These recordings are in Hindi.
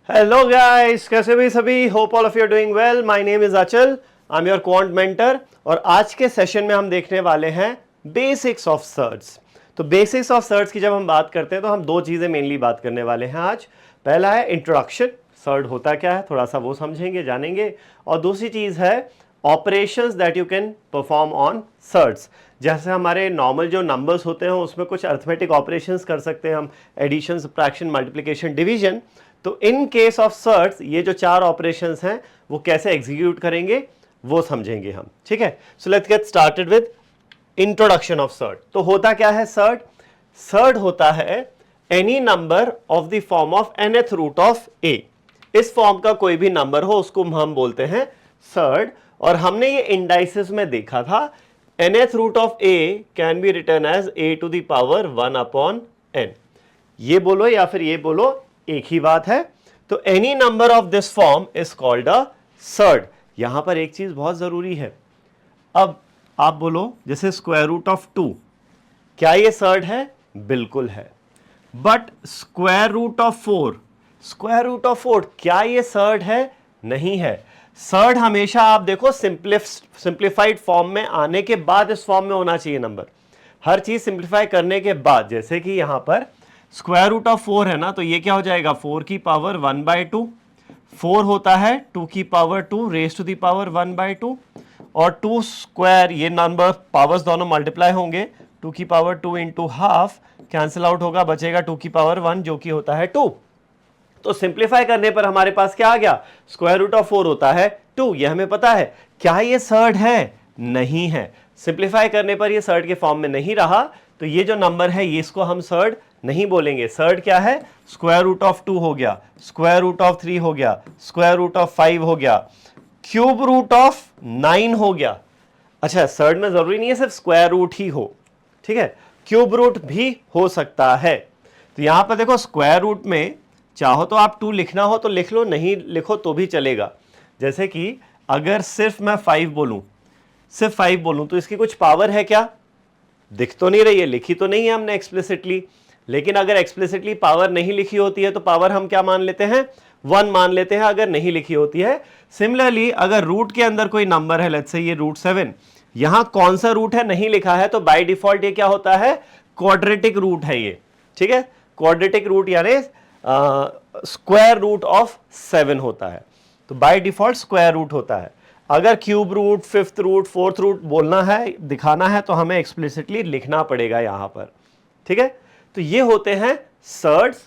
हेलो गाइस, कैसे भी सभी? Hope all of you are doing well. My name is Achal, I am your quant mentor और आज के सेशन में हम देखने वाले हैं बेसिक्स ऑफ सर्ट्स। तो बेसिक्स ऑफ सर्ट्स की जब हम बात करते हैं तो हम दो चीज़ें मेनली बात करने वाले हैं आज। पहला है इंट्रोडक्शन, सर्ट होता क्या है थोड़ा सा वो समझेंगे जानेंगे, और दूसरी चीज़ है operations that you can perform on surds. जैसे हमारे नॉर्मल जो नंबर्स होते हैं उसमें कुछ अर्थमेटिक ऑपरेशंस कर सकते हैं हम, एडिशन, सब्ट्रैक्शन, मल्टीप्लिकेशन, डिवीजन। तो इन केस ऑफ सर्ट्स ये जो चार ऑपरेशंस हैं वो कैसे एग्जीक्यूट करेंगे वो समझेंगे हम, ठीक है। So let's get started with introduction of surd. तो होता क्या है सर्ट? सर्ट होता है any number of the form of nth root of a। इस फॉर्म का कोई भी नंबर हो उसको हम बोलते हैं सर्ट। और हमने ये इंडाइसिस में देखा था nth root of a can be written as a to the power 1 upon n। ये बोलो या फिर ये बोलो, एक ही बात है। तो any number of this form is called a surd. यहां पर एक चीज बहुत जरूरी है। अब आप बोलो जैसे स्क्वायर रूट ऑफ 2, क्या ये सर्ट है? बिल्कुल है। But square root of 4, square root of 4 क्या ये सर्ट है? नहीं है। सर्ट हमेशा आप देखो सिंप्लीफाइड फॉर्म में आने के बाद इस फॉर्म में होना चाहिए नंबर। हर चीज सिंप्लीफाई करने के बाद, जैसे कि यहां पर स्क्वायर रूट ऑफ 4 है ना, तो ये क्या हो जाएगा 4 की पावर 1/2। 4 होता है 2 की power 2 raise to the power 1/2, और 2 स्क्वायर, ये नंबर पावर्स दोनों मल्टीप्लाई होंगे, 2 की power 2 into half cancel out होगा, बचेगा 2 की पावर 1 जो कि होता है 2। तो सिंप्लीफाई करने पर हमारे पास क्या आ गया? स्क्वायर रूट ऑफ 4 होता है 2। ये हमें पता है। क्या ये सर्ट है? नहीं है। सिंप्लीफाई करने पर ये सर्ट के फॉर्म में नहीं रहा, तो ये जो नंबर है ये इसको हम सर्ट नहीं बोलेंगे। सर्ट क्या है? स्क्वायर रूट ऑफ 2 हो गया, स्क्वायर रूट ऑफ 3 हो गया, स्क्वायर रूट ऑफ 5 हो गया, क्यूब रूट ऑफ 9 हो गया। अच्छा, सर्ट में जरूरी नहीं है सिर्फ स्क्वायर रूट ही हो, ठीक है, क्यूब रूट भी हो सकता है। तो यहां पर देखो स्क्वायर रूट में चाहो तो आप 2 लिखना हो तो लिख लो, नहीं लिखो तो भी चलेगा। जैसे कि अगर सिर्फ मैं 5 बोलूं, सिर्फ 5 बोलूं तो इसकी कुछ पावर है क्या? दिख तो नहीं रही है, लिखी तो नहीं है हमने एक्सप्लिसिटली। लेकिन अगर एक्सप्लिसिटली पावर नहीं लिखी होती है तो पावर हम क्या मान लेते हैं? 1 मान लेते हैं अगर नहीं लिखी होती है। सिमिलरली अगर रूट के अंदर कोई नंबर है, लेट्स से ये रूट 7, यहां कौन सा रूट है नहीं लिखा है, तो बाय डिफॉल्ट ये क्या होता है? क्वाड्रेटिक रूट है ये, ठीक है। क्वाड्रेटिक रूट यानी स्क्वायर रूट ऑफ 7 होता है, तो बाय डिफॉल्ट स्क्वायर रूट होता है। अगर cube root, fifth root, fourth root बोलना है, दिखाना है, तो हमें एक्सप्लिसिटली लिखना पड़ेगा यहां पर, ठीक है। तो ये होते हैं surds.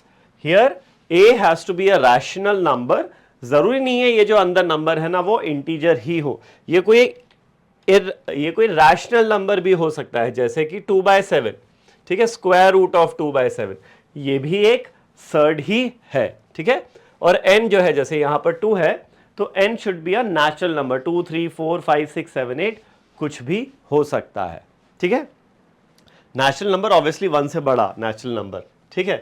Here a has to be a rational number. जरूरी नहीं है ये जो अंदर नंबर है ना वो इंटीजर ही हो, ये कोई रैशनल नंबर भी हो सकता है, जैसे कि 2/7, ठीक है, स्क्वायर रूट ऑफ 2/7, ये भी एक सर्ट ही है, ठीक है। और n जो है, जैसे यहां पर 2 है, तो n should be a natural number, 2, 3, 4, 5, 6, 7, 8 कुछ भी हो सकता है, ठीक है। नेचुरल नंबर ऑब्वियसली 1 से बड़ा नेचुरल नंबर, ठीक है।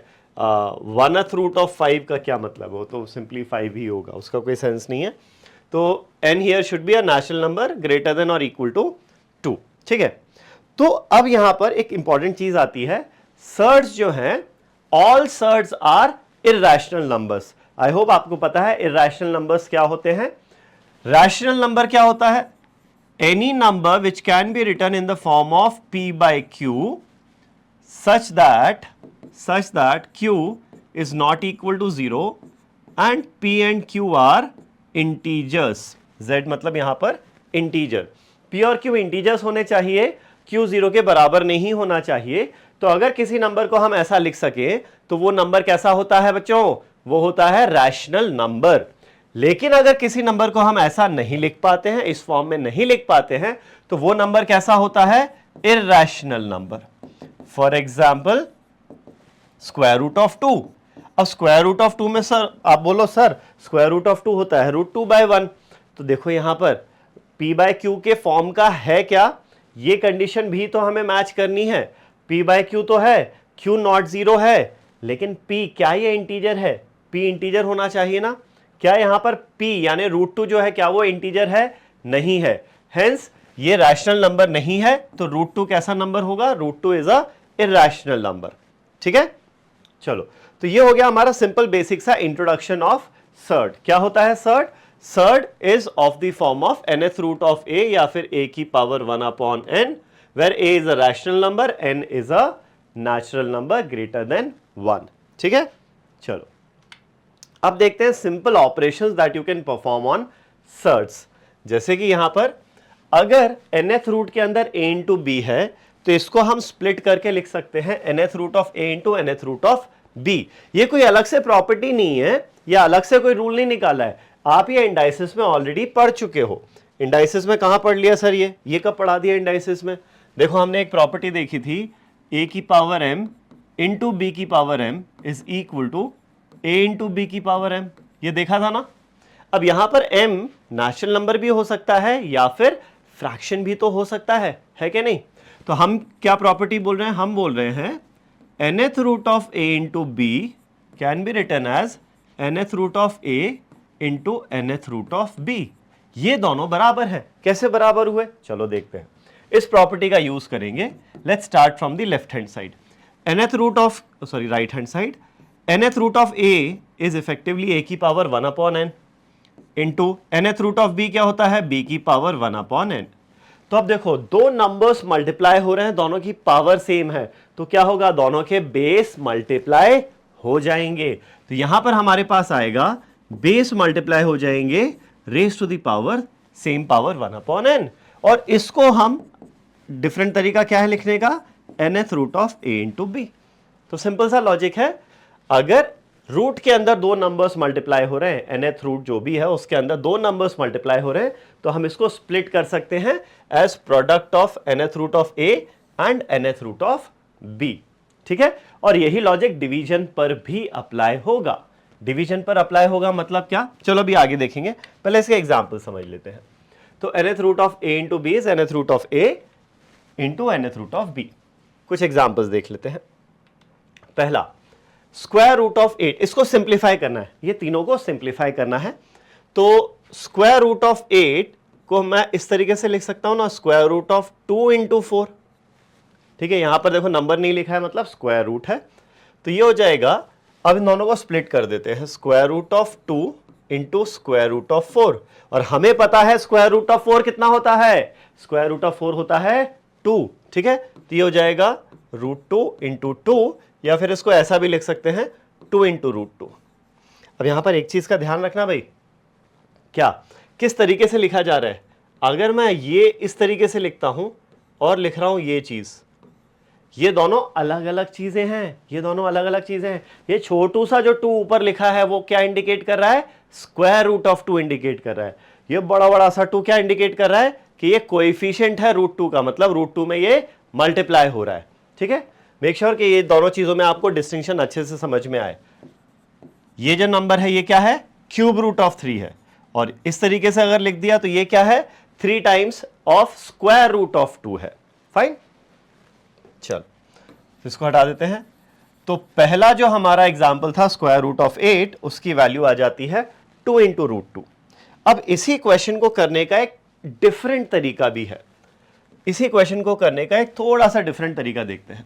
1th रूट ऑफ 5 का क्या मतलब? हो तो सिंपली 5 ही होगा, उसका कोई सेंस नहीं है। तो n here should be a natural number greater then और इक्वल टू 2, ठीक है। तो अब यहां पर एक इंपॉर्टेंट चीज आती है, सर्ट्स जो हैं, all surds are irrational numbers. I hope आपको पता है इर्रेशनल नंबर्स क्या होते हैं। रैशनल नंबर क्या होता है? Any number which can be written in the form of p by q such that q is not equal to 0 and p and q are integers। z मतलब यहां पर इंटीजर, p और q इंटीजर्स होने चाहिए, q 0 के बराबर नहीं होना चाहिए। तो अगर किसी नंबर को हम ऐसा लिख सके तो वो नंबर कैसा होता है बच्चों? वो होता है रैशनल नंबर। लेकिन अगर किसी नंबर को हम ऐसा नहीं लिख पाते हैं, इस फॉर्म में नहीं लिख पाते हैं, तो वो नंबर कैसा होता है? Irrational number. For example square root of 2। अब स्क्वायर रूट ऑफ 2 में सर आप बोलो सर स्क्वायर रूट ऑफ 2 होता है √2/1। तो देखो यहां पर p/q के फॉर्म का है क्या? ये कंडीशन भी तो हमें मैच करनी है। p/q तो है, q नॉट 0 है, लेकिन p क्या ये इंटीजर है? p इंटीजर होना चाहिए ना। क्या यहां पर p यानी √2 जो है क्या वो इंटीजर है? नहीं है। हेंस ये रैशनल नंबर नहीं है, तो √2 कैसा नंबर होगा? √2 इज अ इर्रेशनल नंबर, ठीक है। चलो, तो ये हो गया हमारा सिंपल बेसिक सा इंट्रोडक्शन ऑफ सर्ड। क्या होता है surd? Surd is of the form of nth root of a या फिर a की power 1 upon n, where a is a rational number, n is a natural number greater than 1। ठीक है, चलो अब देखते हैं simple operations that you can perform on surds. जैसे कि यहां पर अगर nth रूट के अंदर a इंटू बी है तो इसको हम स्प्लिट करके लिख सकते हैं nth root of a into nth root of b। ये कोई अलग से प्रॉपर्टी नहीं है या अलग से कोई रूल नहीं निकाला है, आप ये इंडाइसिस में ऑलरेडी पढ़ चुके हो। इंडाइसिस में कहां पढ़ लिया सर? ये कब पढ़ा दिया इंडाइसिस में? देखो हमने एक प्रॉपर्टी देखी थी, a की पावर m इंटू बी की power m is equal to a into b की पावर m। ये देखा था ना। अब यहां पर m नेचुरल नंबर भी हो सकता है या फिर फ्रैक्शन भी तो हो सकता है कि नहीं? तो हम क्या प्रॉपर्टी बोल रहे हैं? हम बोल रहे हैं nth root of a into b can be written as nth root of a into nth root of b। ये दोनों बराबर है। कैसे बराबर हुए? चलो देखते हैं। इस प्रॉपर्टी का यूज करेंगे। Let's start from the left hand side. nth root of right hand side, nth root of a is effectively a की power 1 upon n into nth root of b क्या होता है? b की पावर 1 अपॉन n। तो अब देखो दो नंबर्स मल्टीप्लाई हो रहे हैं, दोनों की पावर सेम है, तो क्या होगा? दोनों के बेस मल्टीप्लाई हो जाएंगे। तो यहां पर हमारे पास आएगा बेस मल्टीप्लाई हो जाएंगे raise to the power same power 1 upon n। और इसको हम डिफरेंट तरीका क्या है लिखने का? nth root of a into b. तो सिंपल सा लॉजिक है, अगर रूट के अंदर दो नंबर्स मल्टीप्लाई हो रहे हैं, nth रूट जो भी है उसके अंदर दो नंबर्स मल्टीप्लाई हो रहे हैं, तो हम इसको स्प्लिट कर सकते हैं as product of nth root of a and nth root of b। ठीक है, और यही लॉजिक डिवीजन पर भी अप्लाई होगा। डिवीजन पर अप्लाई होगा मतलब क्या? चलो अभी आगे देखेंगे, पहले इसके एग्जाम्पल समझ लेते हैं। तो nth root of a into B is nth root of a into nth root of b। कुछ एग्जाम्पल्स देख लेते हैं। पहला, स्क्वायर रूट ऑफ 8, इसको सिंप्लीफाई करना है, ये तीनों को सिंप्लीफाई करना है। तो स्क्वायर रूट ऑफ 8 को मैं इस तरीके से लिख सकता हूं ना, स्क्वायर रूट ऑफ 2 इंटू 4। ठीक है, यहां पर देखो नंबर नहीं लिखा है मतलब स्क्वायर रूट है, तो ये हो जाएगा। अब इन दोनों को स्प्लिट कर देते हैं, square root of 2 into square root of 4। और हमें पता है स्क्वायर रूट ऑफ 4 कितना होता है? स्क्वायर रूट ऑफ 4 होता है 2। ठीक है, तो ये हो जाएगा रूट 2 इंटू 2, या फिर इसको ऐसा भी लिख सकते हैं 2 इंटू रूट 2। अब यहां पर एक चीज का ध्यान रखना भाई, क्या किस तरीके से लिखा जा रहा है? अगर मैं ये इस तरीके से लिखता हूं और लिख रहा हूं ये चीज, ये दोनों अलग अलग चीजें हैं, ये दोनों अलग अलग चीजें हैं। ये छोटू सा जो 2 ऊपर लिखा है वो क्या इंडिकेट कर रहा है? स्क्वायर रूट ऑफ 2 इंडिकेट कर रहा है। ये बड़ा बड़ा सा 2 क्या इंडिकेट कर रहा है? कि ये कोएफिशिएंट है रूट 2 का, मतलब रूट 2 में ये मल्टीप्लाई हो रहा है। ठीक है, मेक श्योर कि ये दोनों चीजों में आपको डिस्टिंक्शन अच्छे से समझ में आए। ये जो नंबर है ये क्या है? क्यूब रूट ऑफ 3 है, और इस तरीके से अगर लिख दिया तो ये क्या है? 3 times of square root of 2 है। फाइन, चल इसको हटा देते हैं। तो पहला जो हमारा एग्जाम्पल था स्क्वायर रूट ऑफ 8, उसकी वैल्यू आ जाती है 2 इंटू रूट 2। अब इसी क्वेश्चन को करने का एक डिफरेंट तरीका भी है। इसी क्वेश्चन को करने का एक थोड़ा सा डिफरेंट तरीका देखते हैं।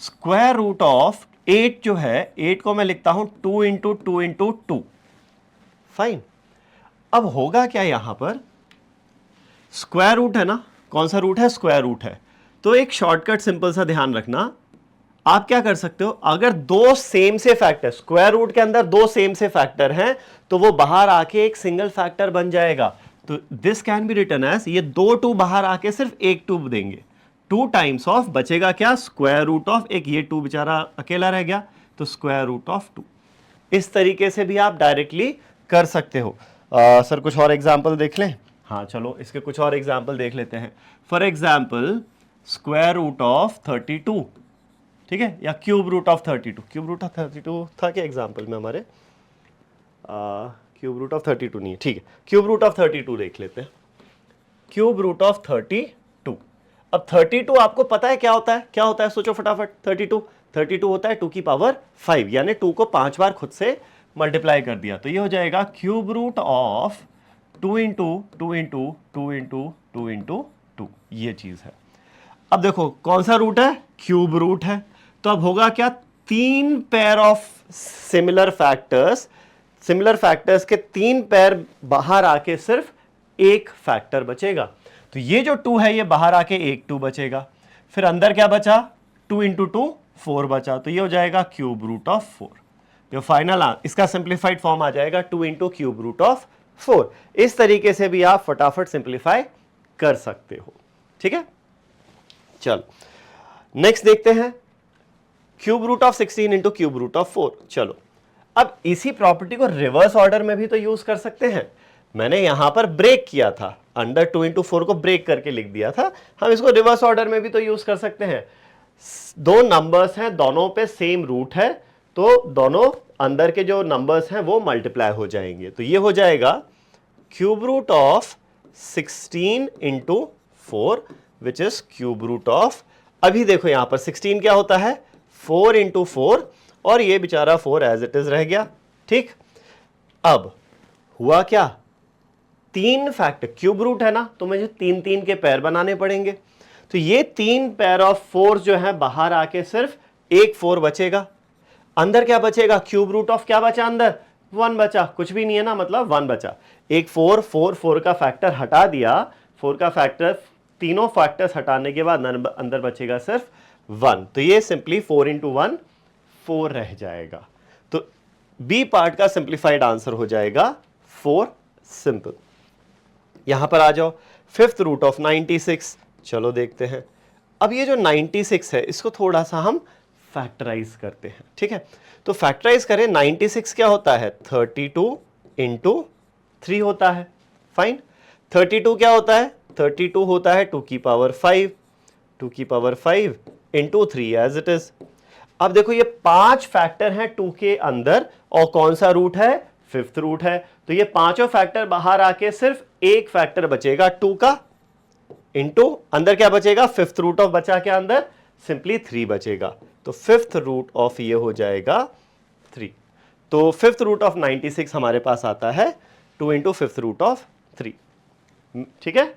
स्क्वायर रूट ऑफ 8 जो है, 8 को मैं लिखता हूं 2 इंटू 2 इंटू 2। फाइन, अब होगा क्या? यहां पर स्क्वायर रूट है ना, कौन सा रूट है? स्क्वायर रूट है। तो एक शॉर्टकट सिंपल सा ध्यान रखना, आप क्या कर सकते हो? अगर दो सेम से फैक्टर, स्क्वायर रूट के अंदर दो सेम से फैक्टर हैं, तो वो बाहर आके एक सिंगल फैक्टर बन जाएगा। तो this can be written as, ये दो 2 बाहर आके सिर्फ एक 2 देंगे। 2 टाइम्स ऑफ बचेगा क्या? स्क्वायर रूट ऑफ एक, ये 2 बेचारा अकेला रह गया, तो स्क्वायर रूट ऑफ 2। इस तरीके से भी आप डायरेक्टली कर सकते हो। सर कुछ और एग्जाम्पल देख लें? हाँ चलो इसके कुछ और एग्जाम्पल देख लेते हैं। For example square root of 32, ठीक है, या cube root of 32। Cube root of 32 था क्या एग्जाम्पल में हमारे? क्यूब रूट ऑफ 32 नहीं है, ठीक है, क्यूब रूट ऑफ 32 देख लेते हैं। Cube root of 32। अब 32 आपको पता है क्या होता है? क्या होता है सोचो फटाफट। 32 होता है 2 की पावर 5, यानी 2 को 5 बार खुद से मल्टीप्लाई कर दिया, तो ये हो जाएगा cube root of 2 into 2 into 2 into 2 into 2। ये चीज है। अब देखो कौन सा रूट है? क्यूब रूट है। तो अब होगा क्या? 3 pair of similar factors similar factors के 3 पेयर बाहर आके सिर्फ एक फैक्टर बचेगा। तो ये जो 2 है ये बाहर आके एक 2 बचेगा, फिर अंदर क्या बचा, 2 इंटू 2 4 बचा, तो ये हो जाएगा क्यूब रूट ऑफ 4। जो फाइनल इसका सिंप्लीफाइड फॉर्म आ जाएगा 2 इंटू क्यूब रूट ऑफ 4। इस तरीके से भी आप फटाफट सिंप्लीफाई कर सकते हो। ठीक है, चलो नेक्स्ट देखते हैं, cube root of 16 into cube root of 4। चलो अब इसी प्रॉपर्टी को रिवर्स ऑर्डर में भी तो यूज कर सकते हैं। मैंने यहां पर ब्रेक किया था, अंडर 2 इंटू 4 को ब्रेक करके लिख दिया था, हम इसको रिवर्स ऑर्डर में भी तो यूज कर सकते हैं। दो नंबर्स हैं, दोनों पे सेम रूट है, तो दोनों अंदर के जो नंबर्स हैं वो मल्टीप्लाई हो जाएंगे। तो ये हो जाएगा cube root of 16 into 4 which is cube root of, अभी देखो यहां पर 16 क्या होता है 4 इंटू 4, और ये बेचारा 4 एज इट इज रह गया। ठीक, अब हुआ क्या, 3 फैक्टर, क्यूब रूट है ना, तो मुझे 3 3 के पेयर बनाने पड़ेंगे। तो ये 3 पेयर ऑफ 4 जो है बाहर आके सिर्फ एक 4 बचेगा, अंदर क्या बचेगा, क्यूब रूट ऑफ क्या बचा, अंदर 1 बचा, कुछ भी नहीं है ना, मतलब 1 बचा। एक 4 4 4 का फैक्टर हटा दिया, 4 का फैक्टर, तीनों फैक्टर्स हटाने के बाद अंदर बचेगा सिर्फ 1, तो ये सिंपली 4 इंटू 1 4 रह जाएगा। तो बी पार्ट का सिंप्लीफाइड आंसर हो जाएगा 4, सिंपल। यहां पर आ जाओ, 5th रूट ऑफ 96। चलो देखते हैं, अब ये जो 96 है इसको थोड़ा सा हम फैक्टराइज करते हैं। ठीक है, तो फैक्टराइज करें, 96 क्या होता है 32 इंटू 3 होता है, फाइन। 32 क्या होता है, 32 होता है 2 की पावर 5, 2 की power 5 into 3 as it is. अब देखो ये 5 फैक्टर हैं 2 के अंदर, और कौन सा रूट है, 5th रूट है, तो ये पांचों फैक्टर बाहर आके सिर्फ एक फैक्टर बचेगा 2 का, इंटू अंदर क्या बचेगा, 5th रूट ऑफ बचा क्या अंदर, सिंपली 3 बचेगा, तो 5th रूट ऑफ ये हो जाएगा 3। तो 5th रूट ऑफ 96 हमारे पास आता है 2 इंटू 5th रूट ऑफ 3। ठीक है,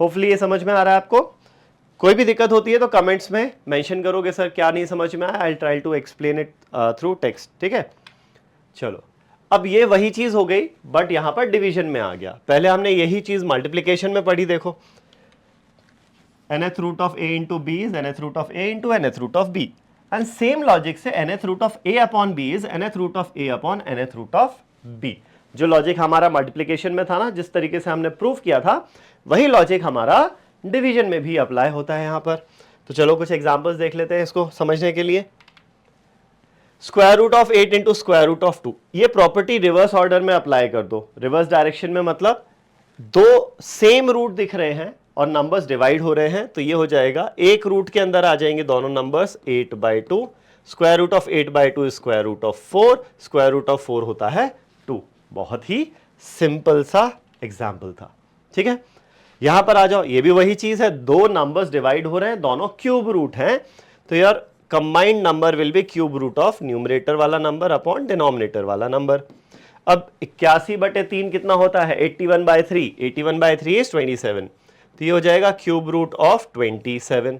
होपफुली ये समझ में आ रहा है आपको। कोई भी दिक्कत होती है तो कमेंट्स में मेंशन करोगे, सर क्या नहीं समझ में आया, I try to explain it through text. ठीक है, चलो अब ये वही चीज हो गई, बट यहां पर डिवीजन में आ गया। पहले हमने यही चीज मल्टीप्लीकेशन में पढ़ी, देखो nth root of a into B is nth root of a into nth root of b, and same logic से nth root of a upon b is nth root of a upon nth root of b। जो लॉजिक हमारा मल्टीप्लीकेशन में था ना, जिस तरीके से हमने प्रूफ किया था, वही लॉजिक हमारा डिवीजन में भी अप्लाई होता है यहां पर। तो चलो कुछ एग्जांपल्स देख लेते हैं इसको समझने के लिए। Square root of 8 into square root of 2, ये प्रॉपर्टी रिवर्स ऑर्डर में अप्लाई कर दो। रिवर्स डायरेक्शन में मतलब दो सेम रूट दिख रहे हैं और नंबर्स डिवाइड हो रहे हैं, तो ये हो जाएगा एक रूट के अंदर आ जाएंगे दोनों numbers, 8/2। Square root of 8/2 is square root of 4, square root of 4 होता है 2। बहुत ही सिंपल सा एग्जाम्पल था। ठीक है, यहां पर आ जाओ, ये भी वही चीज है, दो नंबर्स डिवाइड हो रहे हैं, दोनों क्यूब रूट हैं, तो यार combined number will be cube root of numerator वाला नंबर अपॉन डिनोमिनेटर वाला नंबर। अब 81/3 कितना होता है, 81/3, 81/3 इज 27, तो ये हो जाएगा क्यूब रूट ऑफ 27।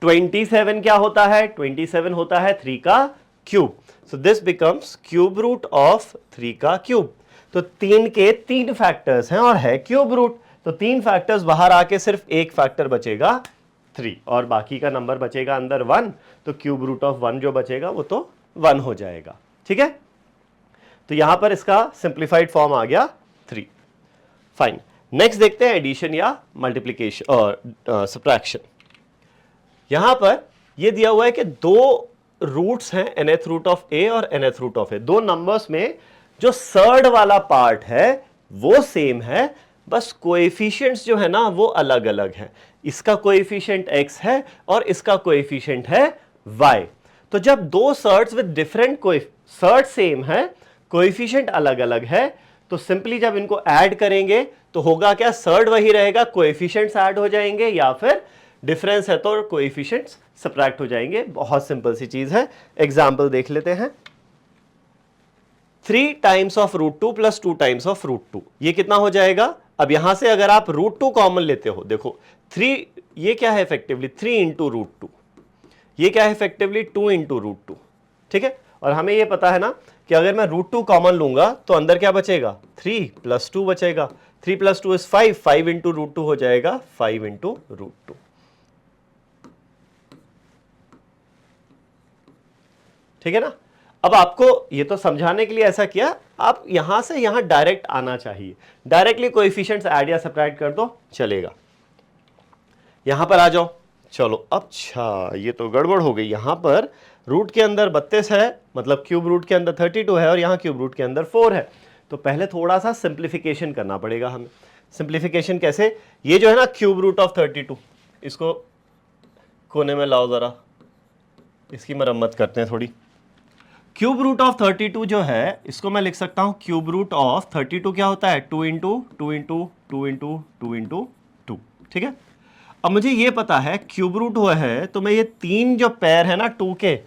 27 क्या होता है, 27 होता है 3 का cube, so this becomes cube root of 3 का क्यूब। तो 3 के 3 फैक्टर्स हैं और है क्यूब रूट, तो 3 फैक्टर्स बाहर आके सिर्फ एक फैक्टर बचेगा 3, और बाकी का नंबर बचेगा अंदर 1, तो क्यूब रूट ऑफ 1 जो बचेगा वो तो 1 हो जाएगा। ठीक है, तो यहां पर इसका सिंप्लीफाइड फॉर्म आ गया 3। फाइन, नेक्स्ट देखते हैं एडिशन या मल्टीप्लीकेशन और सब्ट्रैक्शन। यहां पर ये दिया हुआ है कि दो रूट्स हैं, nth रूट ऑफ a और nth रूट ऑफ a। दो नंबर्स में जो सर्ड वाला पार्ट है वो सेम है, बस कोएफिशिएंट्स जो है ना वो अलग अलग हैं। इसका कोएफिशिएंट x है और इसका कोएफिशिएंट है y। तो जब दो surds with different surd same है, कोएफिशिएंट अलग अलग है, तो सिंपली जब इनको ऐड करेंगे तो होगा क्या, सर्ड वही रहेगा, कोएफिशिएंट्स ऐड हो जाएंगे, या फिर डिफरेंस है तो कोएफिशिएंट्स सब्ट्रैक्ट हो जाएंगे। बहुत सिंपल सी चीज है, एग्जांपल देख लेते हैं। 3 times of root 2 plus 2 times of root 2, ये कितना हो जाएगा। अब यहां से अगर आप रूट 2 कॉमन लेते हो, देखो 3, ये क्या है इफेक्टिवली 3 इंटू रूट 2, ये क्या है इफेक्टिवली 2 इंटू रूट 2। ठीक है, और हमें ये पता है ना कि अगर मैं √2 कॉमन लूंगा तो अंदर क्या बचेगा, 3 + 2 बचेगा। 3 + 2 इज 5, 5 × √2 हो जाएगा 5 × √2। ठीक है ना। अब आपको ये तो समझाने के लिए ऐसा किया, आप यहां से यहां डायरेक्ट आना चाहिए, डायरेक्टली कोएफिशिएंट्स ऐड या सब्ट्रैक्ट कर दो चलेगा। यहां पर आ जाओ, चलो अच्छा ये तो गड़बड़ हो गई। यहां पर रूट के अंदर 32 है, मतलब क्यूब रूट के अंदर 32 है और यहां क्यूब रूट के अंदर 4 है। तो पहले थोड़ा सा सिंप्लीफिकेशन करना पड़ेगा हमें। सिंप्लीफिकेशन कैसे, ये जो है ना क्यूब रूट ऑफ 32, इसको कोने में लाओ जरा, इसकी मरम्मत करते हैं थोड़ी। क्यूब रूट ऑफ 32 जो है इसको मैं लिख सकता हूं क्यूब रूट ऑफ 32 क्या होता है, 2 × 2 × 2 × 2 × 2। ठीक है। अब मुझे ये पता है क्यूब रूट हुआ है, तो मैं ये तीन जो पेयर है ना 2 के,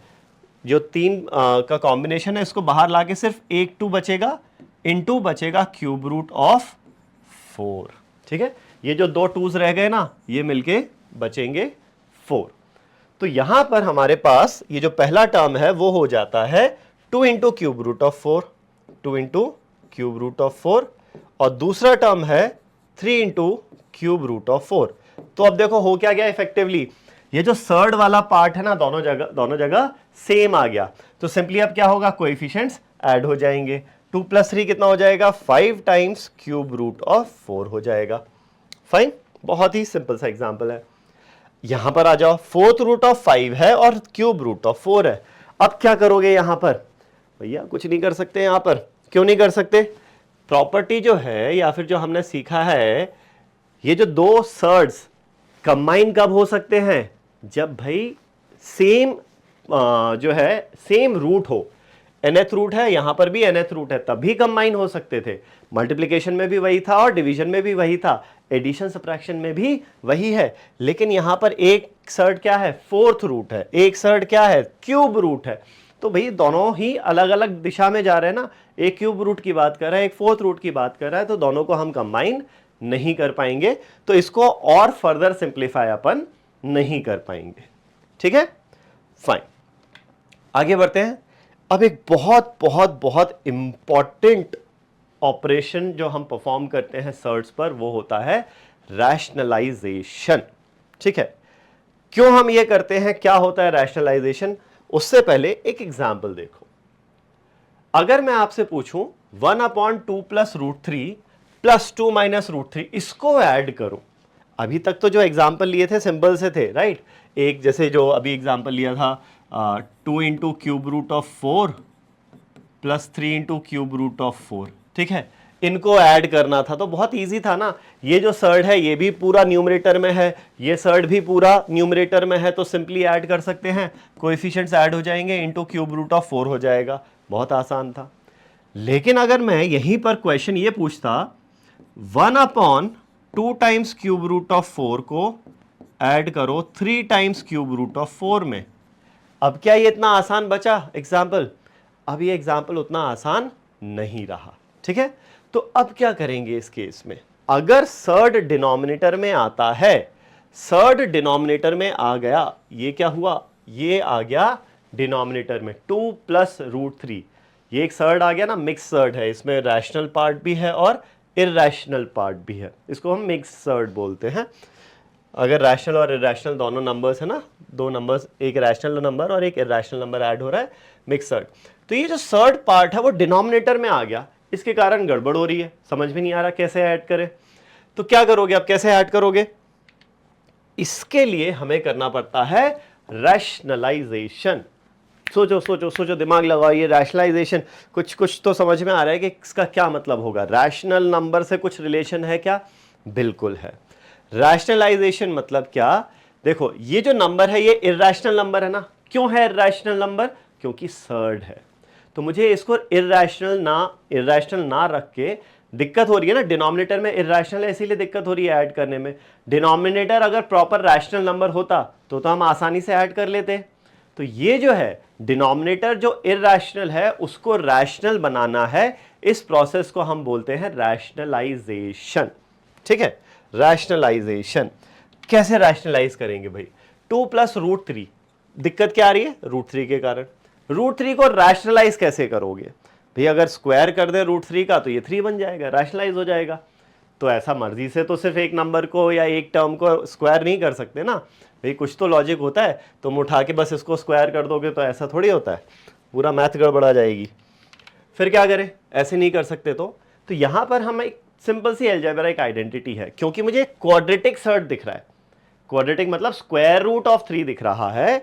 जो तीन का कॉम्बिनेशन है, इसको बाहर लाके सिर्फ एक 2 बचेगा, इनटू बचेगा क्यूब रूट ऑफ 4। ठीक है, ये जो दो 2s रह गए ना, ये मिलके बचेंगे 4। तो यहां पर हमारे पास ये जो पहला टर्म है वो हो जाता है 2 × cube root of 4, 2 × cube root of 4, और दूसरा टर्म है 3 × क्यूब रूट ऑफ 4। तो अब देखो हो क्या गया इफेक्टिवली, ये जो थर्ड वाला पार्ट है ना दोनों जगह सेम आ गया। तो सिंपली अब क्या होगा, कोएफिशिएंट्स ऐड हो जाएंगे। 2 + 3 कितना हो जाएगा, 5 टाइम्स क्यूब रूट ऑफ 4 हो जाएगा। फाइन, बहुत ही सिंपल सा एग्जांपल है। यहां पर आ जाओ, 4th रूट ऑफ 5 है और क्यूब रूट ऑफ 4 है। अब क्या करोगे यहां पर, भैया कुछ नहीं कर सकते यहां पर। क्यों नहीं कर सकते, प्रॉपर्टी जो है या फिर जो हमने सीखा है, ये जो दो सर्ड्स कंबाइन कब हो सकते हैं, जब भाई सेम जो है सेम रूट हो। nth रूट है, यहां पर भी nth रूट है, तभी कंबाइन हो सकते थे। मल्टीप्लिकेशन में भी वही था और डिवीजन में भी वही था, एडिशन सब्ट्रैक्शन में भी वही है। लेकिन यहां पर एक सर्ड क्या है, 4th रूट है, एक सर्ड क्या है, क्यूब रूट है। तो भाई दोनों ही अलग अलग दिशा में जा रहे हैं ना, एक क्यूब रूट की बात कर रहा है, एक 4th रूट की बात कर रहा है, तो दोनों को हम कंबाइन नहीं कर पाएंगे। तो इसको और फर्दर सिंप्लीफाई अपन नहीं कर पाएंगे। ठीक है, फाइन, आगे बढ़ते हैं। अब एक बहुत बहुत बहुत इंपॉर्टेंट ऑपरेशन जो हम परफॉर्म करते हैं सर्ड्स पर, वो होता है रैशनलाइजेशन। ठीक है, क्यों हम ये करते हैं, क्या होता है रैशनलाइजेशन, उससे पहले एक एग्जांपल देखो। अगर मैं आपसे पूछूं 1/2 + √3 + 2 - √3, इसको ऐड करो। अभी तक तो जो एग्जांपल लिए थे सिंपल से थे, राइट। एक जैसे जो अभी एग्जांपल लिया था 2 × cube root of 4 + 3 × cube root of 4। ठीक है, इनको ऐड करना था तो बहुत इजी था ना। ये जो सर्ड है ये भी पूरा न्यूमरेटर में है, ये सर्ड भी पूरा न्यूमरेटर में है, तो सिंपली ऐड कर सकते हैं, कोएफिशिएंट्स ऐड हो जाएंगे, इनटू क्यूब रूट ऑफ 4 हो जाएगा। बहुत आसान था। लेकिन अगर मैं यहीं पर क्वेश्चन ये पूछता 1/2 टाइम्स क्यूब रूट ऑफ 4 को ऐड करो 3 टाइम्स क्यूब रूट ऑफ 4 में, अब क्या ये इतना आसान बचा एग्जाम्पल? अब ये एग्जाम्पल उतना आसान नहीं रहा। ठीक है, तो अब क्या करेंगे इस केस में, अगर सर्ड डिनोमिनेटर में आता है, सर्ड डिनोमिनेटर में आ गया, ये क्या हुआ, ये आ गया डिनोमिनेटर में 2 + √3, ये एक सर्ड आ गया ना, मिक्स सर्ड है, इसमें रैशनल पार्ट भी है और इरैशनल पार्ट भी है, इसको हम मिक्स सर्ड बोलते हैं। अगर रैशनल और इरैशनल दोनों नंबर्स है ना, दो नंबर्स, एक रैशनल नंबर और एक इरैशनल नंबर ऐड हो रहा है, मिक्स सर्ड। तो ये जो सर्ड पार्ट है वो डिनोमिनेटर में आ गया, इसके कारण गड़बड़ हो रही है, समझ में नहीं आ रहा कैसे ऐड करें। तो क्या करोगे, अब कैसे ऐड करोगे, इसके लिए हमें करना पड़ता है रैशनलाइजेशन। सोचो सोचो सोचो, दिमाग लगाओ, ये रैशनलाइजेशन कुछ कुछ तो समझ में आ रहा है कि इसका क्या मतलब होगा। रैशनल नंबर से कुछ रिलेशन है क्या, बिल्कुल है। रैशनलाइजेशन मतलब क्या, देखो ये जो नंबर है ये इरैशनल नंबर है ना, क्यों है इरैशनल नंबर, क्योंकि सर्ड है। तो मुझे इसको इरैशनल ना रख के दिक्कत हो रही है ना, डिनोमिनेटर में इरैशनल है इसीलिए दिक्कत हो रही है ऐड करने में। डिनोमिनेटर अगर प्रॉपर रैशनल नंबर होता तो हम आसानी से ऐड कर लेते। तो ये जो है डिनोमिनेटर जो इरैशनल है उसको रैशनल बनाना है, इस प्रोसेस को हम बोलते हैं रैशनलाइजेशन। ठीक है, रैशनलाइजेशन कैसे रैशनलाइज करेंगे भाई, 2 + √3, दिक्कत क्या आ रही है, √3 के कारण। √3 को रैशनलाइज कैसे करोगे भाई, अगर स्क्वायर कर दे √3 का तो ये 3 बन जाएगा, रैशनलाइज हो जाएगा। तो ऐसा मर्जी से तो सिर्फ एक नंबर को या एक टर्म को स्क्वायर नहीं कर सकते ना भाई, कुछ तो लॉजिक होता है। तुम उठा के बस इसको स्क्वायर कर दोगे तो ऐसा थोड़ी होता है, पूरा मैथ गड़बड़ा जाएगी। फिर क्या करें, ऐसे नहीं कर सकते तो यहां पर हम एक सिंपल सी अलजेब्राइक आइडेंटिटी है, क्योंकि मुझे क्वाड्रेटिक सर्ट दिख रहा है, क्वाड्रेटिक मतलब स्क्वायर रूट ऑफ 3 दिख रहा है,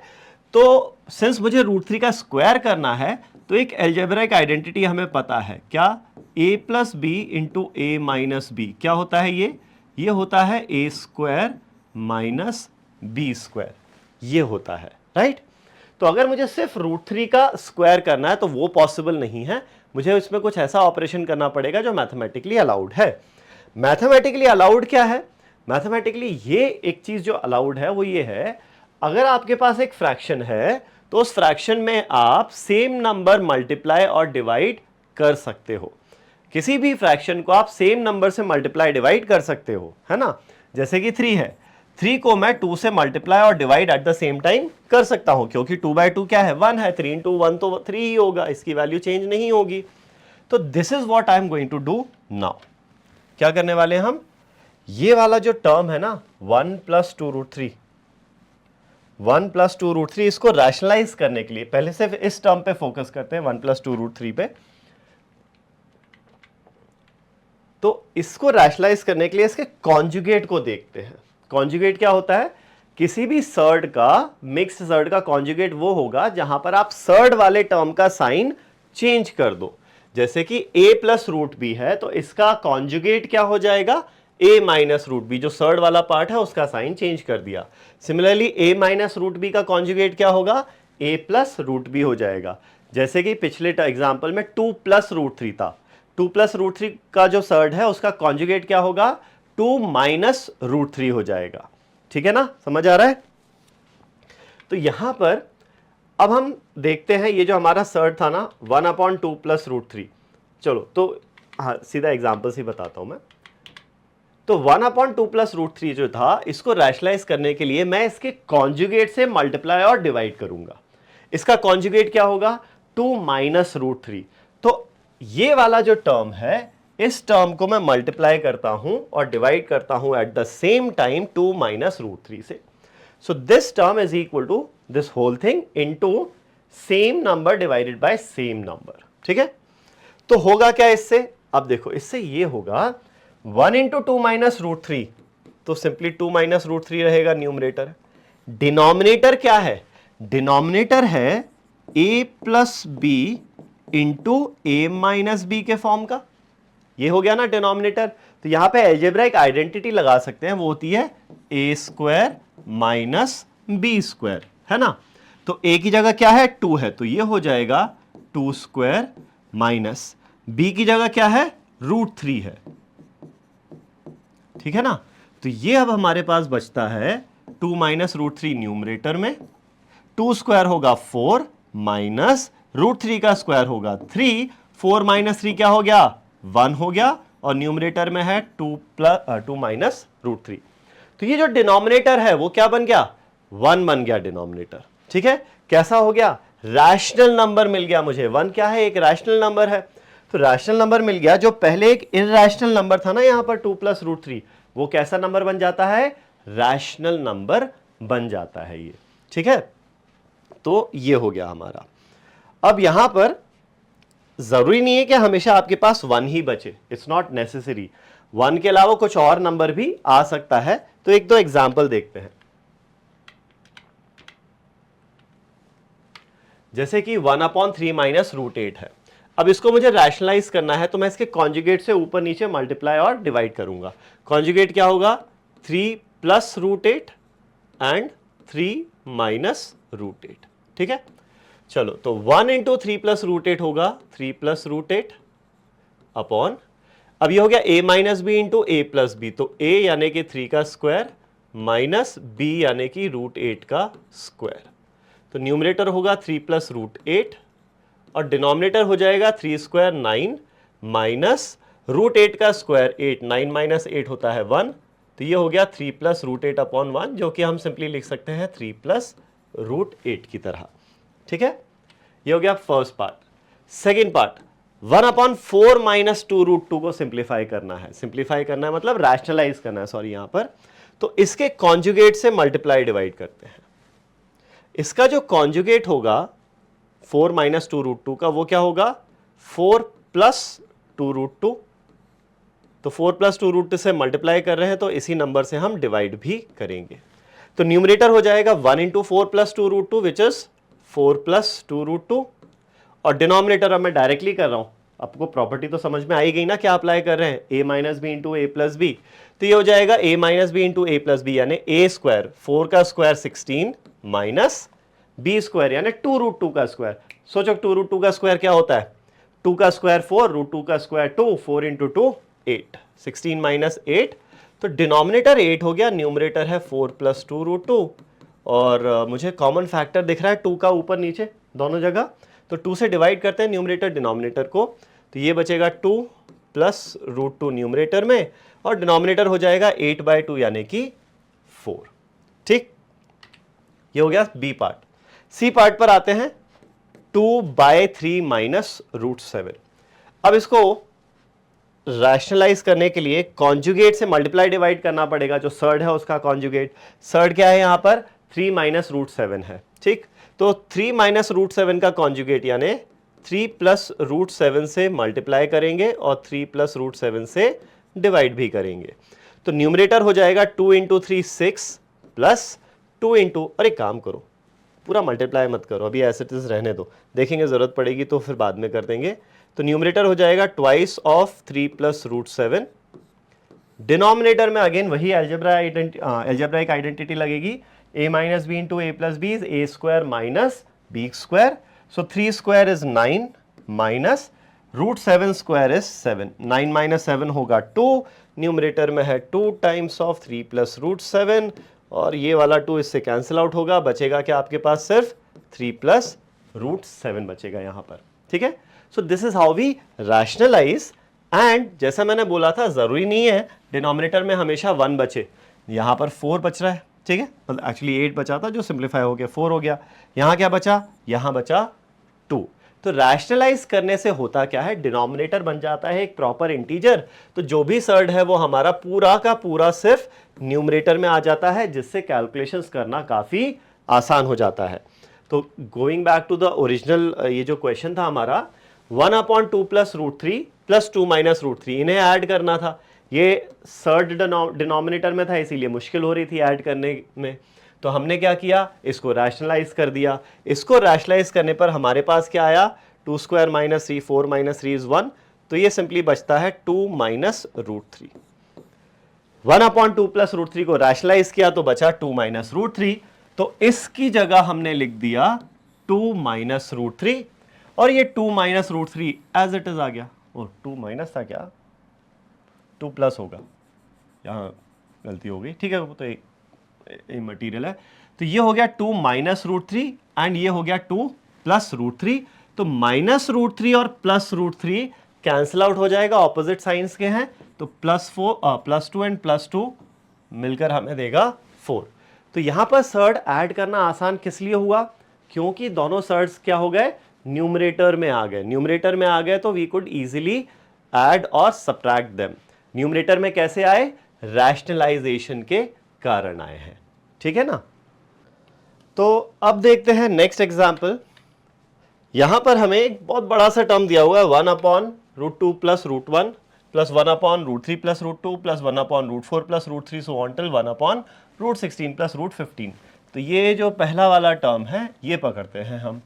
तो सिंस मुझे √3 का स्क्वायर करना है तो एक अलजेब्राइक आइडेंटिटी हमें पता है, क्या, a plus B into A minus B. क्या होता है ये होता है a square minus B square, ये होता है, राइट। तो अगर मुझे सिर्फ √3 का स्क्वायर करना है तो वो पॉसिबल नहीं है, मुझे इसमें कुछ ऐसा ऑपरेशन करना पड़ेगा जो मैथमेटिकली अलाउड है। मैथमेटिकली अलाउड क्या है, मैथमेटिकली ये एक चीज जो अलाउड है वो ये है, अगर आपके पास एक फ्रैक्शन है तो उस फ्रैक्शन में आप सेम नंबर मल्टीप्लाई और डिवाइड कर सकते हो। किसी भी फ्रैक्शन को आप सेम नंबर से मल्टीप्लाई डिवाइड कर सकते हो, है ना। जैसे कि 3 है, 3 को मैं 2 से मल्टीप्लाई और divide at the same time कर सकता हूं, क्योंकि 2/2 क्या है, 1 है, 3 into 1 तो 3 ही होगा, इसकी वैल्यू चेंज नहीं होगी। तो this is what I am going to do now. क्या करने वाले हम, ये वाला जो टर्म है ना 1 + 2√3, 1 + 2√3, इसको रैशनलाइज करने के लिए पहले सिर्फ इस टर्म पे फोकस करते हैं, 1 + 2√3 पे। तो इसको रैशनलाइज करने के लिए इसके कॉन्जुगेट को देखते हैं। कॉन्जुगेट क्या होता है, किसी भी सर्ड का, मिक्स्ड सर्ड का कॉन्जुगेट वो होगा जहां पर आप सर्ड वाले टर्म का साइन चेंज कर दो। जैसे कि a + √b है तो इसका कॉन्जुगेट क्या हो जाएगा, a - √b, जो सर्ड वाला पार्ट है उसका साइन चेंज कर दिया। सिमिलरली a - √b का कॉन्जुगेट क्या होगा, a + √b हो जाएगा। जैसे कि पिछले एग्जांपल में 2 + √3 था, 2 + √3 का जो सर्ड है उसका कॉन्जुगेट क्या होगा, 2 - √3 हो जाएगा। ठीक है ना, समझ आ रहा है। तो यहां पर अब हम देखते हैं, ये जो हमारा सर्ड था ना 1/2 + √3, चलो तो हाँ सीधा एग्जांपल से बताता हूं मैं। तो 1/2 + √3 जो था, इसको रैशनलाइज करने के लिए मैं इसके कॉन्जुगेट से मल्टीप्लाई और डिवाइड करूंगा। इसका कॉन्जुगेट क्या होगा, 2 - √3। तो ये वाला जो टर्म है, इस टर्म को मैं मल्टीप्लाई करता हूं और डिवाइड करता हूं एट द सेम टाइम 2 - √3 से। So this term is equal to this whole thing into same number divided by same number. ठीक है, तो होगा क्या इससे, अब देखो इससे ये होगा 1 × 2 - √3, तो सिंपली 2 - √3 रहेगा न्यूमरेटर। डिनोमिनेटर क्या है, डिनोमिनेटर है a + b into a - b के फॉर्म का, ये हो गया ना डिनोमिनेटर। तो यहां पे अलजेब्राइक आइडेंटिटी लगा सकते हैं, वो होती है a² - b², है ना। तो a की जगह क्या है, 2 है, तो ये हो जाएगा 2² माइनस b की जगह क्या है, √3 है। ठीक है ना, तो ये अब हमारे पास बचता है 2 - √3 न्यूमरेटर में, 2² होगा 4 माइनस √3 का स्क्वायर होगा 3, 4 - 3 क्या हो गया, 1 हो गया, और न्यूमरेटर में है 2 - √3। तो ये जो डिनोमिनेटर है वो क्या बन गया, 1 बन गया डिनोमिनेटर। ठीक है, कैसा हो गया, रैशनल नंबर मिल गया मुझे। 1 क्या है, एक रैशनल नंबर है, तो रैशनल नंबर मिल गया। जो पहले एक इरैशनल नंबर था ना यहां पर 2 + √3, वो कैसा नंबर बन जाता है, रैशनल नंबर बन जाता है ये। ठीक है, तो ये हो गया हमारा। अब यहां पर जरूरी नहीं है कि हमेशा आपके पास 1 ही बचे, इट्स नॉट नेसेसरी, 1 के अलावा कुछ और नंबर भी आ सकता है। तो एक दो एग्जाम्पल देखते हैं। जैसे कि 1/3 - √8 है। अब इसको मुझे रैशनलाइज करना है, तो मैं इसके कॉन्जुगेट से ऊपर नीचे मल्टीप्लाई और डिवाइड करूंगा। कॉन्जुगेट क्या होगा, 3 + √8 एंड 3 - √8। ठीक है, चलो तो 1 × 3 + √8 होगा 3 + √8 अपॉन, अब ये हो गया a - b into a + b, तो a यानी कि 3 का स्क्वायर माइनस b यानी कि √8 का स्क्वायर। तो न्यूमरेटर होगा 3 + √8 और डिनोमिनेटर हो जाएगा 3² 9 माइनस √8 का स्क्वायर 8, 9 - 8 होता है 1, तो ये हो गया 3 + √8 अपॉन 1, जो कि हम सिंपली लिख सकते हैं 3 + √8 की तरह। ठीक है, ये हो गया first part. Second part, 1/4 minus 2√2 को सिंप्लीफाई करना है। सिंप्लीफाई करना है मतलब रैशनलाइज करना है, सॉरी यहां पर। तो इसके कॉन्जुगेट से मल्टीप्लाई डिवाइड करते हैं। इसका जो कॉन्जुगेट होगा 4 माइनस 2√2 का, वो क्या होगा 4 प्लस 2√2। तो 4 प्लस 2√2 से मल्टीप्लाई कर रहे हैं तो इसी नंबर से हम डिवाइड भी करेंगे। तो न्यूमरेटर हो जाएगा 1 into 4 plus 2√2 which is 4 plus 2√2, और डिनोमिनेटर अब मैं डायरेक्टली कर रहा हूं। आपको प्रॉपर्टी तो समझ में आई गई ना, क्या अप्लाई कर रहे हैं, a minus B into A plus B. तो ये हो जाएगा a minus B into A plus B, यानी a स्क्वायर 4 का स्क्वायर 16 माइनस b स्क्वायर यानी 2√2 का स्क्वायर। सोचो 2√2 का स्क्वायर क्या होता है, 2 का स्क्वायर 4, √2 का स्क्वायर 2, 4 इंटू 2 8, 16 माइनस 8। तो डिनोमिनेटर 8 हो गया, न्यूमरेटर है 4 प्लस 2√2, और मुझे कॉमन फैक्टर दिख रहा है 2 का ऊपर नीचे दोनों जगह। तो 2 से डिवाइड करते हैं न्यूमरेटर डिनोमिनेटर को, तो ये बचेगा 2 प्लस √2 न्यूमरेटर में, और डिनोमिनेटर हो जाएगा 8/2 यानी कि 4। ठीक, ये हो गया बी पार्ट। सी पार्ट पर आते हैं, 2/3 माइनस √7। अब इसको रैशनलाइज करने के लिए कॉन्जुगेट से मल्टीप्लाई डिवाइड करना पड़ेगा। जो सर्ड है उसका कॉन्जुगेट, सर्ड क्या है यहां पर 3 माइनस √7 है। ठीक, तो 3 माइनस √7 का कॉन्जुगेट यानी 3 प्लस √7 से मल्टीप्लाई करेंगे और 3 प्लस √7 से डिवाइड भी करेंगे। तो न्यूमरेटर हो जाएगा 2 इंटू 3 6 प्लस 2 इंटू, अरे काम करो पूरा मल्टीप्लाई मत करो, अभी एज इट इज रहने दो, देखेंगे जरूरत पड़ेगी तो फिर बाद में कर देंगे। तो न्यूमरेटर हो जाएगा ट्वाइस ऑफ 3 प्लस √7। डिनोमिनेटर में अगेन वही एल्जेब्राइक आइडेंटिटी लगेगी, a minus B into A plus B is A square minus B square. So 3 square is 9 minus √7 square is 7, 9 minus 7 होगा 2, न्यूमरेटर में है 2 टाइम्स ऑफ 3 प्लस √7, और ये वाला 2 इससे कैंसिल आउट होगा, बचेगा क्या आपके पास सिर्फ 3 प्लस √7 बचेगा यहां पर। ठीक है, so this is how we rationalise. And जैसा मैंने बोला था जरूरी नहीं है डिनोमिनेटर में हमेशा 1 बचे, यहां पर 4 बच रहा है। ठीक है, मतलब एक्चुअली 8 बचा था जो सिंप्लीफाई हो गया 4 हो गया। यहां क्या बचा, यहां बचा 2। तो रैशनलाइज करने से होता क्या है, डिनोमिनेटर बन जाता है एक प्रॉपर इंटीजर। तो जो भी सर्ड है वो हमारा पूरा का पूरा सिर्फ न्यूमरेटर में आ जाता है, जिससे कैलकुलेशंस करना काफी आसान हो जाता है। तो going back to the original, ये जो क्वेश्चन था हमारा 1/2 प्लस √3 प्लस 2 माइनस √3, इन्हें ऐड करना था। ये सर्ड डिनोमिनेटर में था इसीलिए मुश्किल हो रही थी ऐड करने में। तो हमने क्या किया, इसको रैशनलाइज कर दिया। इसको रैशनलाइज करने पर हमारे पास क्या आया, 2 स्क्वायर माइनस 3, 4 माइनस 3 इज 1, तो ये सिंपली बचता है 2 माइनस √3। 1/2 प्लस √3 को रैशनलाइज किया तो बचा 2 माइनस √3, तो इसकी जगह हमने लिख दिया 2 माइनस √3, और ये 2 माइनस √3 एज इट इज आ गया। और 2 माइनस था क्या, 2 प्लस होगा, यहाँ गलती हो गई। ठीक है, वो तो मटीरियल है। तो ये हो गया 2 माइनस √3 एंड ये हो गया 2 प्लस √3। तो माइनस √3 और प्लस √3 कैंसिल आउट हो जाएगा, ऑपोजिट साइंस के हैं। तो +2 एंड +2 मिलकर हमें देगा 4। तो यहां पर सर्ड ऐड करना आसान किस लिए हुआ, क्योंकि दोनों सर्ड्स क्या हो गए, न्यूमरेटर में आ गए। न्यूमरेटर में आ गए तो वी कुड इजीली ऐड और सब्ट्रैक्ट देम। न्यूमरेटर में कैसे आए, रैशनलाइजेशन के कारण आए हैं। ठीक है ना। तो अब देखते हैं नेक्स्ट एग्जांपल। यहां पर हमें एक बहुत बड़ा सा टर्म दिया हुआ है 1/√2 plus √1 plus 1/√3 plus √2 plus 1/√4 plus √3 so on till 1/√16 plus √15। तो ये जो पहला वाला टर्म है ये पकड़ते हैं हम,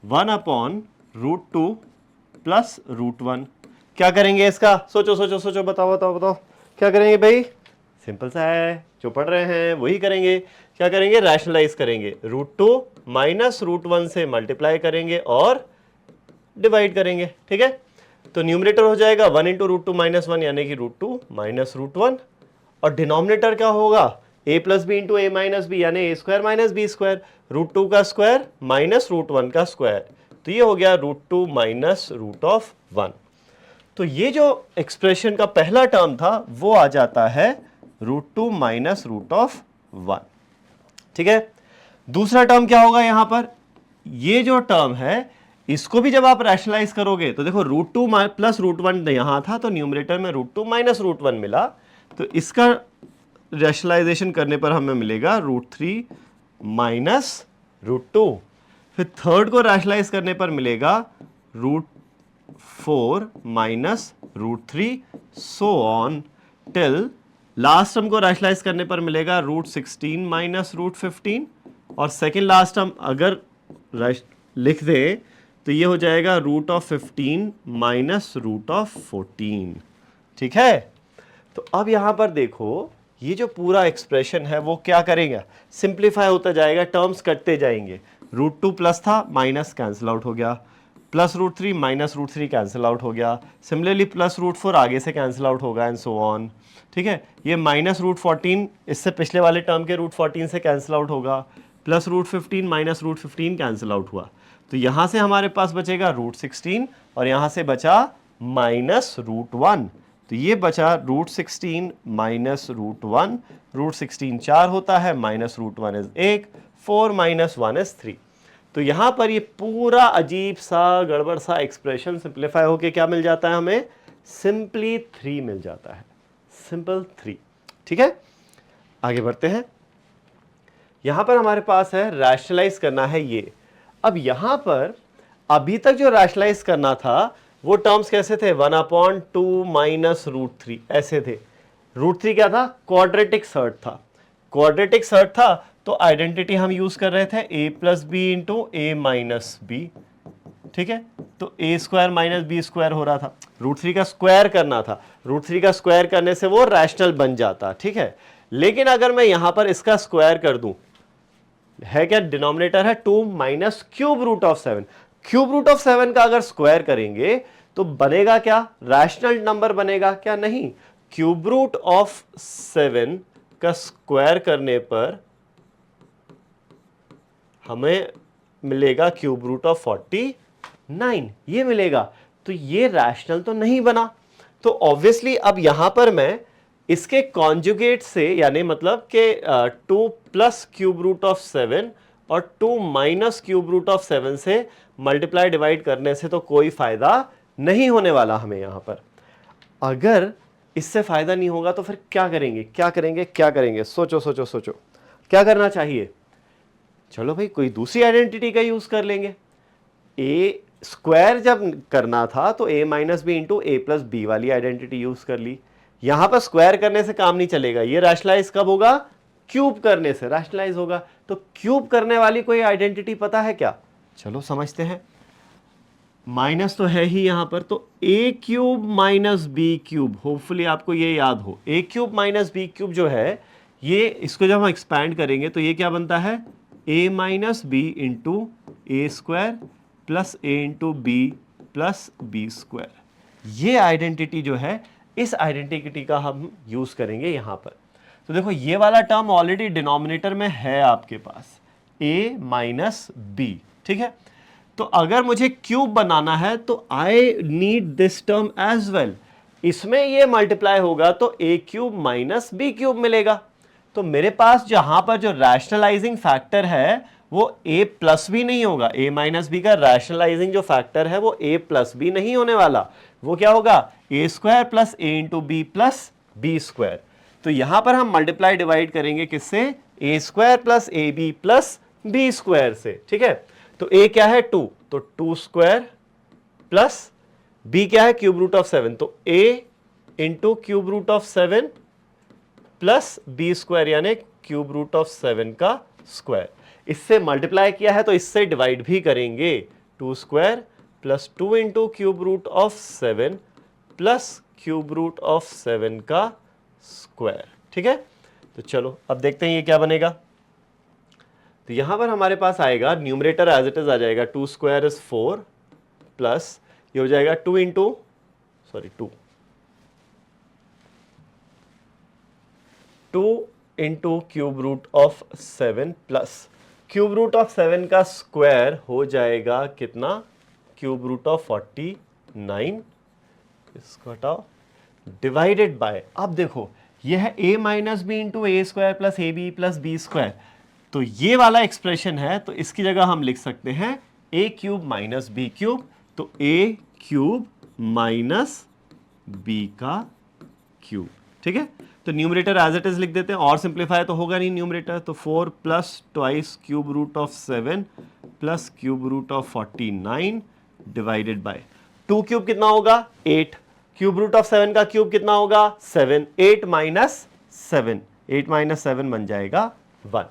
1/√2 प्लस √1। क्या करेंगे इसका, सोचो सोचो सोचो, बताओ बताओ बताओ क्या करेंगे भाई, सिंपल सा है, जो पढ़ रहे हैं वही करेंगे। क्या करेंगे, रैशनलाइज करेंगे, √2 माइनस √1 से मल्टीप्लाई करेंगे और डिवाइड करेंगे। ठीक है, तो न्यूमरेटर हो जाएगा 1 इंटू √2 माइनस 1 यानी कि √2 माइनस √1, और डिनोमिनेटर क्या होगा, a plus B into A minus B यानी A square minus B square, √2 का स्क्वायर माइनस √1 का स्क्वायर। तो ये हो गया √2 माइनस √1। तो ये जो एक्सप्रेशन का पहला टर्म था वो आ जाता है √2 माइनस √1। ठीक है, दूसरा टर्म क्या होगा यहां पर, ये जो टर्म है इसको भी जब आप रैशनलाइज करोगे तो देखो √2 प्लस √1 यहां था, तो न्यूमरेटर में √2 माइनस √1 मिला, तो इसका रैशनलाइजेशन करने पर हमें मिलेगा √3 माइनस √2। फिर थर्ड को रैशनलाइज करने पर मिलेगा √4 minus √3, so on till last term को रैशनलाइज करने पर मिलेगा √16 माइनस √15, और सेकेंड लास्ट टर्म अगर लिख दे तो ये हो जाएगा √15 माइनस √14। ठीक है, तो अब यहां पर देखो ये जो पूरा एक्सप्रेशन है वो क्या करेगा, सिंप्लीफाई होता जाएगा, टर्म्स कटते जाएंगे। √2 प्लस था, माइनस कैंसिल आउट हो गया, प्लस √3 माइनस √3 कैंसिल आउट हो गया, सिमिलरली प्लस √4 आगे से कैंसिल आउट होगा एंड सो ऑन। ठीक है, ये माइनस √14 इससे पिछले वाले टर्म के √14 से कैंसिल आउट होगा, प्लस √15 माइनस √15 कैंसिल आउट हुआ, तो यहां से हमारे पास बचेगा √16 और यहां से बचा माइनस √1, तो ये बचा √16 माइनस √1, √16 4 होता है, माइनस √1 इज 1, 4 माइनस 1 इज 3। तो यहां पर ये पूरा अजीब सा गड़बड़ सा एक्सप्रेशन सिंप्लीफाई होके क्या मिल जाता है हमें, सिंपली 3 मिल जाता है, सिंपल 3। ठीक है, आगे बढ़ते हैं। यहां पर हमारे पास है रैशनलाइज करना है ये। अब यहां पर अभी तक जो रैशनलाइज करना था वो टर्म्स कैसे थे, 1/2 माइनस √3 ऐसे थे। √3 क्या था, क्वाड्रेटिक सर्ट था, क्वाड्रेटिक सर्ट था, तो आइडेंटिटी हम यूज कर रहे थे a plus B into A minus B. ठीक है, तो a square minus B square हो रहा था, √3 का स्क्वायर करना था, √3 का स्क्वायर करने से वो रैशनल बन जाता। ठीक है, लेकिन अगर मैं यहां पर इसका स्क्वायर कर दूं, है क्या, डिनोमिनेटर है 2 minus cube root of 7, cube root of 7 का अगर स्क्वायर करेंगे तो बनेगा क्या, रैशनल नंबर बनेगा क्या, नहीं, क्यूब रूट ऑफ 7 का स्क्वायर करने पर हमें मिलेगा क्यूब रूट ऑफ 49, ये मिलेगा, तो ये रैशनल तो नहीं बना। तो ऑब्वियसली अब यहां पर मैं इसके कॉन्जुगेट से, यानी मतलब के 2 प्लस क्यूब रूट ऑफ 7 और 2 माइनस क्यूब रूट ऑफ 7 से मल्टीप्लाई डिवाइड करने से तो कोई फायदा नहीं होने वाला हमें यहां पर। अगर इससे फायदा नहीं होगा तो फिर क्या करेंगे, क्या करेंगे, क्या करेंगे, सोचो सोचो सोचो, क्या करना चाहिए। चलो भाई कोई दूसरी आइडेंटिटी का यूज कर लेंगे। ए स्क्वायर जब करना था तो a minus B into A plus B वाली आइडेंटिटी यूज कर ली। यहां पर स्क्वायर करने से काम नहीं चलेगा, ये रैशनलाइज कब होगा, क्यूब करने से रैशनलाइज होगा। तो क्यूब करने वाली कोई आइडेंटिटी पता है क्या, चलो समझते हैं। माइनस तो है ही यहां पर, तो a cube minus B cube, hopefully आपको ये याद हो, a cube minus B cube जो है ये, इसको जब हम एक्सपैंड करेंगे तो ये क्या बनता है, a minus B into A square plus A into B plus B square. ये आइडेंटिटी जो है, इस आइडेंटिटी का हम यूज करेंगे यहां पर। तो देखो ये वाला टर्म ऑलरेडी डिनोमिनेटर में है आपके पास, a माइनस बी। ठीक है, तो अगर मुझे क्यूब बनाना है तो I need this term as well, इसमें ये मल्टीप्लाई होगा तो a cube minus B cube मिलेगा। तो मेरे पास जहां पर जो रैशनलाइजिंग फैक्टर है वो a प्लस बी नहीं होगा, a माइनस बी का रैशनलाइजिंग जो फैक्टर है वो a प्लस बी नहीं होने वाला, वो क्या होगा, a square plus A into B plus B square. तो यहां पर हम मल्टीप्लाई डिवाइड करेंगे किससे, a square plus A B plus B square से। ठीक है, तो a क्या है 2, तो 2 स्क्वायर प्लस b क्या है क्यूब रूट ऑफ 7, तो a into cube root of 7 plus B square यानी क्यूब रूट ऑफ 7 का स्क्वायर। इससे मल्टीप्लाई किया है तो इससे डिवाइड भी करेंगे, 2 square plus 2 into cube root of 7 plus cube root of 7 का स्क्वायर। ठीक है, तो चलो अब देखते हैं ये क्या बनेगा। तो यहां पर हमारे पास आएगा न्यूमरेटर एज इट इज आ जाएगा, 2 स्क्वायर इज 4 प्लस ये हो जाएगा 2 into 2 into cube root of 7 plus cube root of 7 का स्क्वायर हो जाएगा कितना, क्यूब रूट ऑफ 49, इसको हटाओ, डिवाइडेड बाय, अब देखो ये है a minus B into A square plus A B plus B square, तो ये वाला एक्सप्रेशन है, तो इसकी जगह हम लिख सकते हैं ए क्यूब माइनस बी क्यूब, तो ए क्यूब माइनस बी का क्यूब, ठीक है। तो न्यूमरेटर एज इट इज लिख देते हैं, और सिंप्लीफाई तो होगा नहीं न्यूमरेटर, तो 4 plus twice cube root of 7 plus cube root of 49 divided by 2 cube कितना होगा 8, क्यूब रूट ऑफ 7 का क्यूब कितना होगा 7, 8 माइनस 7, 8 माइनस 7 बन जाएगा 1।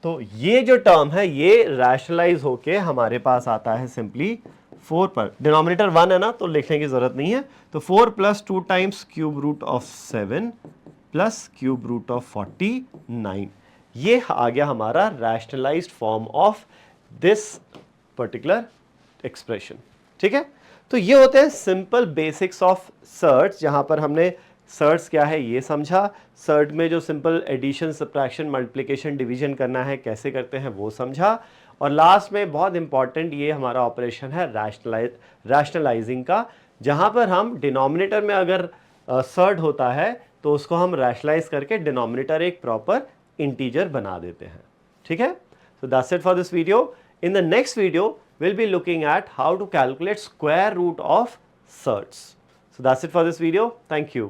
तो ये जो टर्म है ये रैशनलाइज होके हमारे पास आता है सिंपली 4 पर, डिनोमिनेटर 1 है ना तो लिखने की जरूरत नहीं है, तो 4 plus 2 times cube root of 7 plus cube root of 49, ये आ गया हमारा rationalised form of this particular expression, ठीक है। तो ये होते हैं सिंपल बेसिक्स ऑफ सर्ट्स, जहां पर हमने सर्ट्स क्या है ये समझा, सर्ट में जो simple addition subtraction multiplication division करना है कैसे करते हैं वो समझा, और लास्ट में बहुत इंपॉर्टेंट ये हमारा ऑपरेशन है रैशनलाइजिंग का, जहां पर हम डिनोमिनेटर में अगर सर्ट होता है तो उसको हम रैशनलाइज करके डिनोमिनेटर एक प्रॉपर इंटीजर बना देते हैं, ठीक है। So that's it for this video. In the next video we'll be looking at how to calculate square root of surds. So that's it for this video. Thank you.